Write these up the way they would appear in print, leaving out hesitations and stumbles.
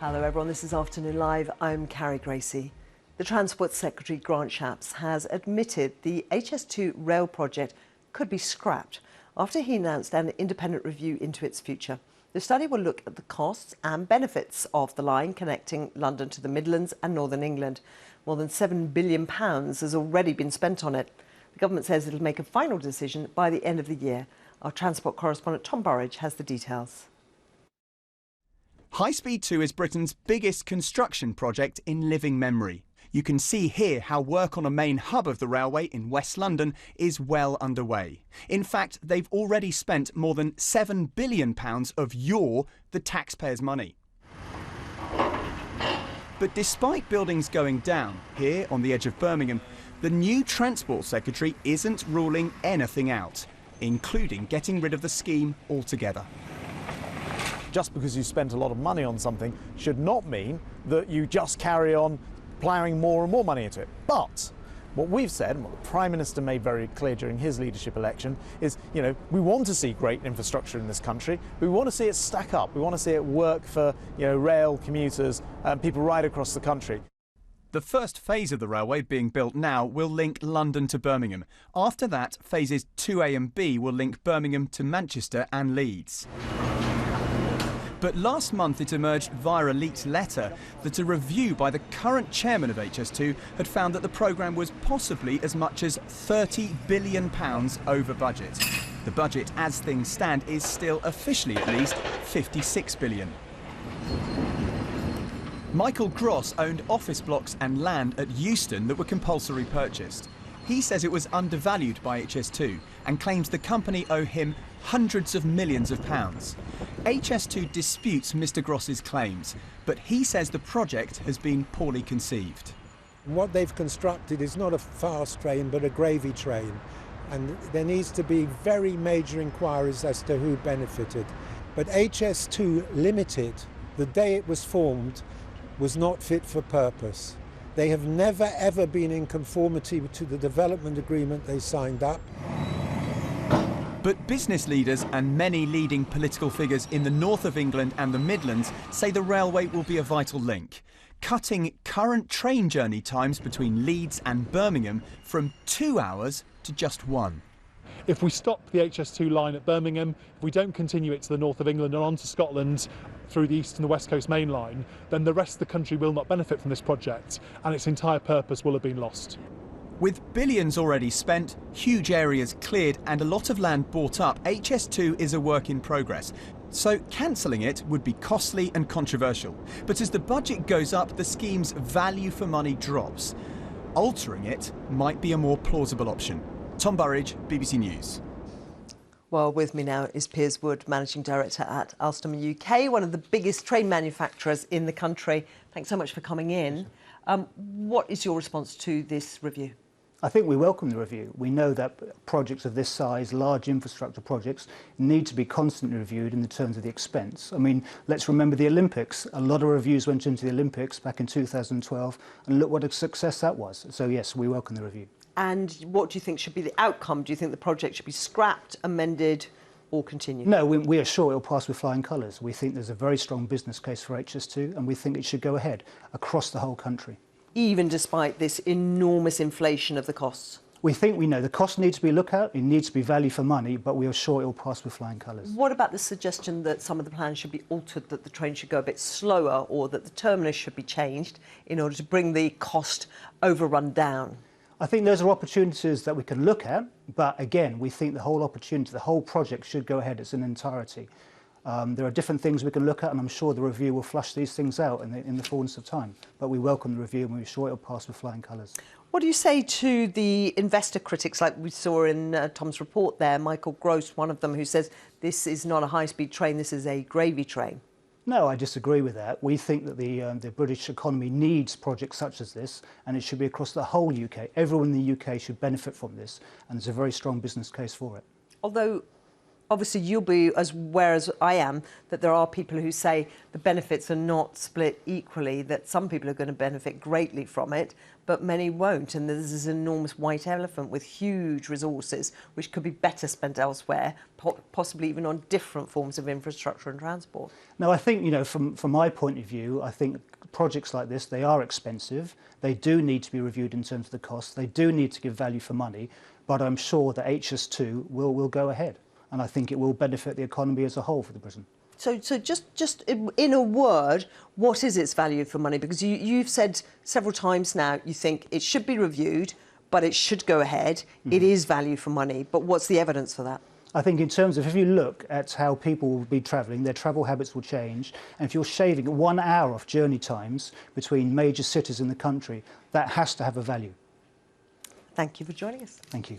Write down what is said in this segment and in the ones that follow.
Hello everyone, this is Afternoon Live. I'm Carrie Gracie. The Transport Secretary Grant Schapps has admitted the HS2 rail project could be scrapped after he announced an independent review into its future. The study will look at the costs and benefits of the line connecting London to the Midlands and Northern England. More than £7 billion has already been spent on it. The government says it'll make a final decision by the end of the year. Our transport correspondent Tom Burridge has the details. High Speed 2 is Britain's biggest construction project in living memory. You can see here how work on a main hub of the railway in West London is well underway. In fact, they've already spent more than £7 billion of the taxpayers' money. But despite buildings going down here on the edge of Birmingham, the new Transport Secretary isn't ruling anything out, including getting rid of the scheme altogether. Just because you spent a lot of money on something should not mean that you just carry on ploughing more and more money into it. But what we've said, and what the Prime Minister made very clear during his leadership election, is, we want to see great infrastructure in this country. We want to see it stack up. We want to see it work for, rail commuters and people right across the country. The first phase of the railway being built now will link London to Birmingham. After that, phases 2A and B will link Birmingham to Manchester and Leeds. But last month it emerged via a leaked letter that a review by the current chairman of HS2 had found that the programme was possibly as much as £30 billion over budget. The budget, as things stand, is still officially at least £56 billion. Michael Gross owned office blocks and land at Euston that were compulsory purchased. He says it was undervalued by HS2 and claims the company owe him hundreds of millions of pounds. HS2 disputes Mr Gross's claims, but he says the project has been poorly conceived. What they've constructed is not a fast train but a gravy train, and there needs to be very major inquiries as to who benefited. But HS2 Limited, the day it was formed, was not fit for purpose. They have never ever been in conformity to the development agreement they signed up. But business leaders and many leading political figures in the north of England and the Midlands say the railway will be a vital link, cutting current train journey times between Leeds and Birmingham from 2 hours to just 1. If we stop the HS2 line at Birmingham, if we don't continue it to the north of England and on to Scotland through the east and the west coast main line, then the rest of the country will not benefit from this project and its entire purpose will have been lost. With billions already spent, huge areas cleared and a lot of land bought up, HS2 is a work in progress. So cancelling it would be costly and controversial. But as the budget goes up, the scheme's value for money drops. Altering it might be a more plausible option. Tom Burridge, BBC News. Well, with me now is Piers Wood, Managing Director at Alstom UK, one of the biggest train manufacturers in the country. Thanks so much for coming in. What is your response to this review? I think we welcome the review. We know that projects of this size, large infrastructure projects, need to be constantly reviewed in the terms of the expense. I mean, let's remember the Olympics. A lot of reviews went into the Olympics back in 2012, and look what a success that was. So yes, we welcome the review. And what do you think should be the outcome? Do you think the project should be scrapped, amended, or continue? No, we are sure it'll pass with flying colours. We think there's a very strong business case for HS2, and we think it should go ahead across the whole country. Even despite this enormous inflation of the costs? We know the costs need to be looked at, it needs to be value for money, but we are sure it will pass with flying colours. What about the suggestion that some of the plans should be altered, that the train should go a bit slower, or that the terminus should be changed in order to bring the cost overrun down? I think those are opportunities that we can look at, but again, we think the whole opportunity, the whole project should go ahead as an entirety. There are different things we can look at, and I'm sure the review will flush these things out in the fullness of time. But we welcome the review, and we're sure it'll pass with flying colours. What do you say to the investor critics, like we saw in Tom's report there, Michael Gross, one of them, who says this is not a high-speed train, this is a gravy train? No, I disagree with that. We think that the British economy needs projects such as this, and it should be across the whole UK. Everyone in the UK should benefit from this, and there's a very strong business case for it. Although obviously you'll be as aware as I am that there are people who say the benefits are not split equally, that some people are going to benefit greatly from it, but many won't. And there's this enormous white elephant with huge resources which could be better spent elsewhere, possibly even on different forms of infrastructure and transport. No, I think, from my point of view, I think projects like this, they are expensive. They do need to be reviewed in terms of the costs. They do need to give value for money, but I'm sure that HS2 will go ahead. And I think it will benefit the economy as a whole for the Britain. So just in a word, what is its value for money? Because you've said several times now you think it should be reviewed, but it should go ahead. It is value for money, but what's the evidence for that? I think in terms of, if you look at how people will be travelling, their travel habits will change, and if you're shaving 1 hour off journey times between major cities in the country, that has to have a value. Thank you for joining us. Thank you.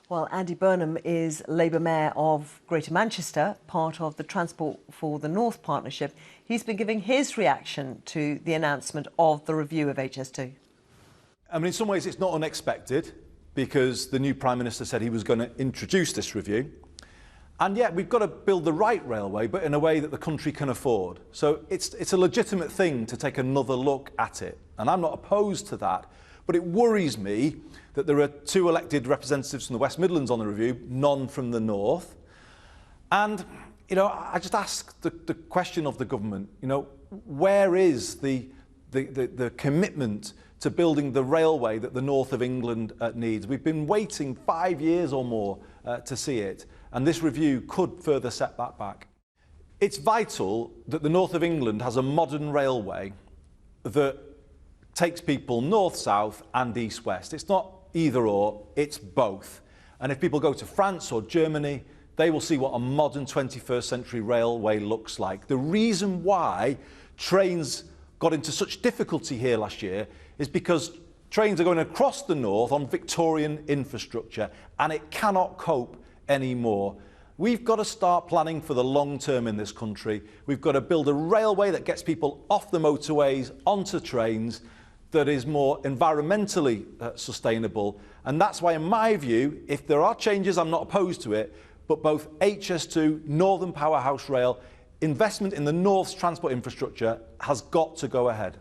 Well, Andy Burnham is Labour Mayor of Greater Manchester, part of the Transport for the North partnership. He's been giving his reaction to the announcement of the review of HS2. I mean, in some ways it's not unexpected, because the new Prime Minister said he was going to introduce this review. And yet we've got to build the right railway, but in a way that the country can afford. So it's a legitimate thing to take another look at it. And I'm not opposed to that. But it worries me that there are 2 elected representatives from the West Midlands on the review, none from the North. And, I just ask the question of the government, where is the commitment to building the railway that the North of England needs? We've been waiting 5 years or more to see it, and this review could further set that back. It's vital that the North of England has a modern railway that takes people north-south and east-west. It's not either or, it's both. And if people go to France or Germany, they will see what a modern 21st century railway looks like. The reason why trains got into such difficulty here last year is because trains are going across the north on Victorian infrastructure, and it cannot cope anymore. We've got to start planning for the long term in this country. We've got to build a railway that gets people off the motorways onto trains, that is more environmentally sustainable. And that's why, in my view, if there are changes, I'm not opposed to it, but both HS2, Northern Powerhouse Rail, investment in the North's transport infrastructure has got to go ahead.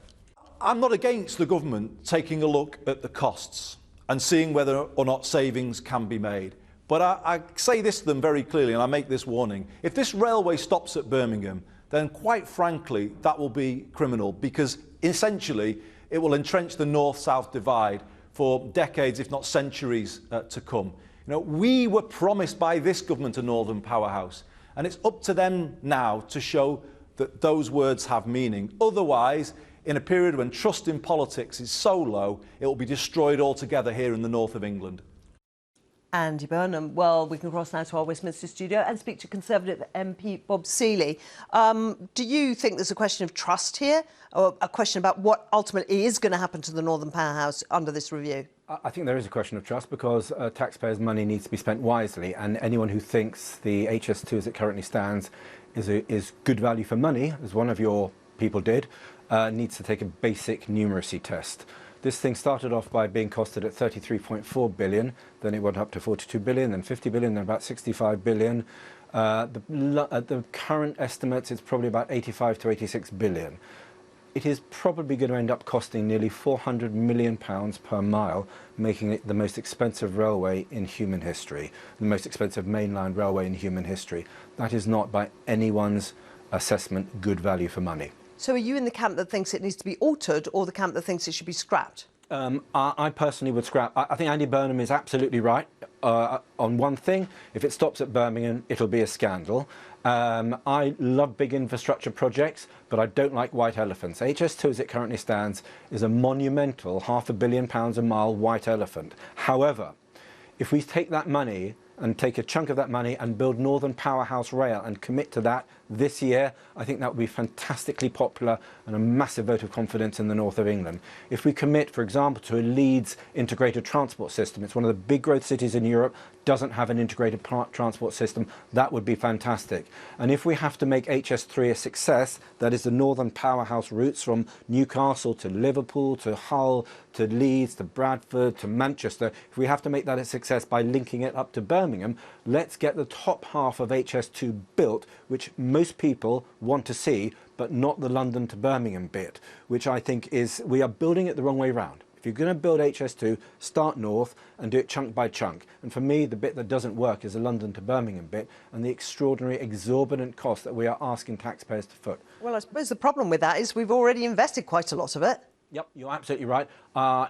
I'm not against the government taking a look at the costs and seeing whether or not savings can be made. But I say this to them very clearly, and I make this warning. If this railway stops at Birmingham, then quite frankly, that will be criminal, because essentially it will entrench the north-south divide for decades, if not centuries, to come. We were promised by this government a northern powerhouse, and it's up to them now to show that those words have meaning. Otherwise, in a period when trust in politics is so low, it will be destroyed altogether here in the north of England. Andy Burnham. Well, we can cross now to our Westminster studio and speak to Conservative MP Bob Seeley. Do you think there's a question of trust here, or a question about what ultimately is going to happen to the Northern Powerhouse under this review? I think there is a question of trust, because taxpayers' money needs to be spent wisely, and anyone who thinks the HS2 as it currently stands is good value for money, as one of your people did, needs to take a basic numeracy test. This thing started off by being costed at 33.4 billion, then it went up to 42 billion, then 50 billion, then about 65 billion. At the current estimates, it's probably about 85 to 86 billion. It is probably going to end up costing nearly £400 million per mile, making it the most expensive railway in human history, the most expensive mainline railway in human history. That is not, by anyone's assessment, good value for money. So are you in the camp that thinks it needs to be altered, or the camp that thinks it should be scrapped? I personally would scrap. I think Andy Burnham is absolutely right on one thing. If it stops at Birmingham, it'll be a scandal. I love big infrastructure projects, but I don't like white elephants. HS2, as it currently stands, is a monumental £500 million a mile white elephant. However, if we take that money and take a chunk of that money and build Northern Powerhouse Rail and commit to that this year, I think that would be fantastically popular and a massive vote of confidence in the north of England. If we commit, for example, to a Leeds integrated transport system, it's one of the big growth cities in Europe, doesn't have an integrated transport system, that would be fantastic. And if we have to make HS3 a success, that is the Northern Powerhouse routes from Newcastle to Liverpool, to Hull, to Leeds, to Bradford, to Manchester, if we have to make that a success by linking it up to Birmingham, Birmingham, let's get the top half of HS2 built, which most people want to see, but not the London to Birmingham bit, which I think is, we are building it the wrong way round. If you're going to build HS2, start north and do it chunk by chunk. And for me, the bit that doesn't work is the London to Birmingham bit and the extraordinary, exorbitant cost that we are asking taxpayers to foot. Well, I suppose the problem with that is we've already invested quite a lot of it. Yep, you're absolutely right. I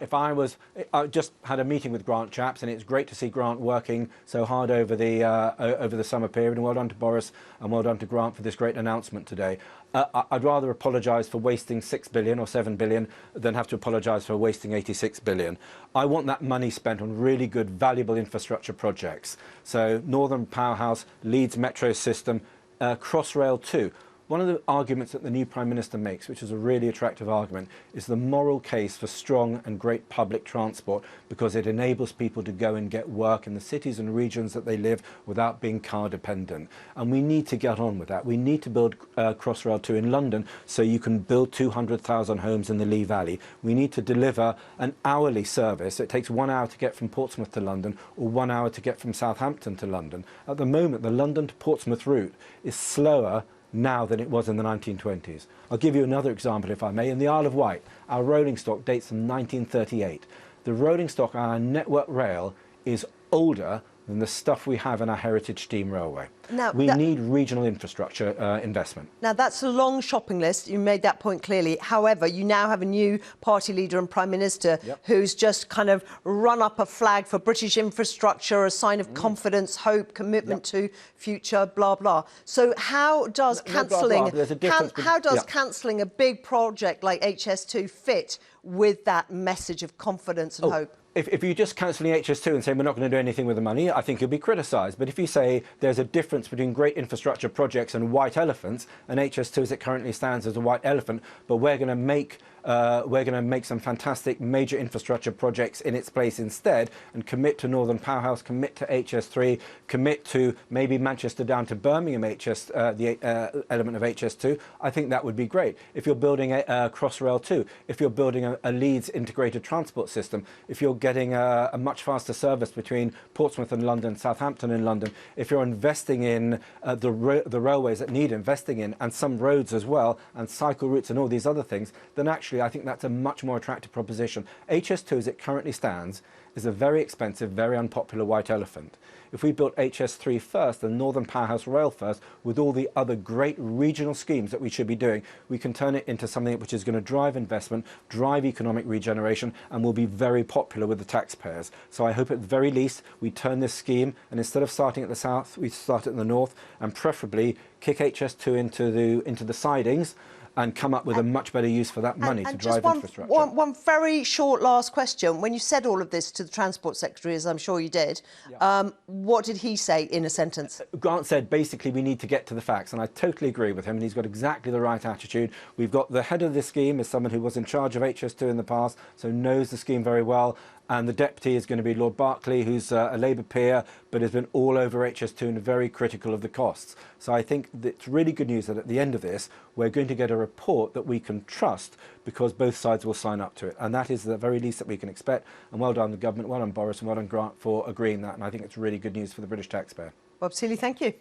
just had a meeting with Grant Schapps, and it's great to see Grant working so hard over the summer period. And well done to Boris, and well done to Grant for this great announcement today. I'd rather apologise for wasting 6 billion or 7 billion than have to apologise for wasting 86 billion. I want that money spent on really good, valuable infrastructure projects. So Northern Powerhouse, Leeds Metro System, Crossrail 2. One of the arguments that the new Prime Minister makes, which is a really attractive argument, is the moral case for strong and great public transport because it enables people to go and get work in the cities and regions that they live without being car dependent. And we need to get on with that. We need to build Crossrail 2 in London so you can build 200,000 homes in the Lee Valley. We need to deliver an hourly service. It takes 1 hour to get from Portsmouth to London or 1 hour to get from Southampton to London. At the moment, the London to Portsmouth route is slower now than it was in the 1920s. I'll give you another example, if I may. In the Isle of Wight, our rolling stock dates from 1938. The rolling stock on our Network Rail is older than the stuff we have in our heritage steam railway. Now, we need regional infrastructure investment. Now, that's a long shopping list. You made that point clearly. However, you now have a new party leader and Prime Minister who's just kind of run up a flag for British infrastructure, a sign of confidence, hope, commitment to future, blah, blah. So how does cancelling cancelling a big project like HS2 fit with that message of confidence and hope? If you're just cancelling HS2 and saying we're not going to do anything with the money, I think you'll be criticised. But if you say there's a difference between great infrastructure projects and white elephants, and HS2 as it currently stands as a white elephant, but we're going to make some fantastic major infrastructure projects in its place instead and commit to Northern Powerhouse, commit to HS3, commit to maybe Manchester down to Birmingham the element of HS2, I think that would be great. If you're building a Crossrail 2, if you're building a Leeds integrated transport system, if you're getting a much faster service between Portsmouth and London, Southampton and London, if you're investing in the railways that need investing in and some roads as well and cycle routes and all these other things, then actually I think that's a much more attractive proposition. HS2 as it currently stands is a very expensive, very unpopular white elephant. If we built HS3 first and Northern Powerhouse Rail first with all the other great regional schemes that we should be doing, we can turn it into something which is going to drive investment, drive economic regeneration and will be very popular with the taxpayers. So I hope at the very least we turn this scheme and instead of starting at the south, we start it in the north and preferably kick HS2 into the sidings and come up with a much better use for that money to drive infrastructure. One very short last question. When you said all of this to the Transport Secretary, as I'm sure you did, what did he say in a sentence? Grant said basically we need to get to the facts, and I totally agree with him, and he's got exactly the right attitude. We've got the head of the scheme is someone who was in charge of HS2 in the past, so knows the scheme very well. And the deputy is going to be Lord Berkeley, who's a Labour peer, but has been all over HS2 and very critical of the costs. So I think that it's really good news that at the end of this, we're going to get a report that we can trust because both sides will sign up to it. And that is the very least that we can expect. And well done the government, well done Boris, and well done Grant for agreeing that. And I think it's really good news for the British taxpayer. Bob Seeley, thank you.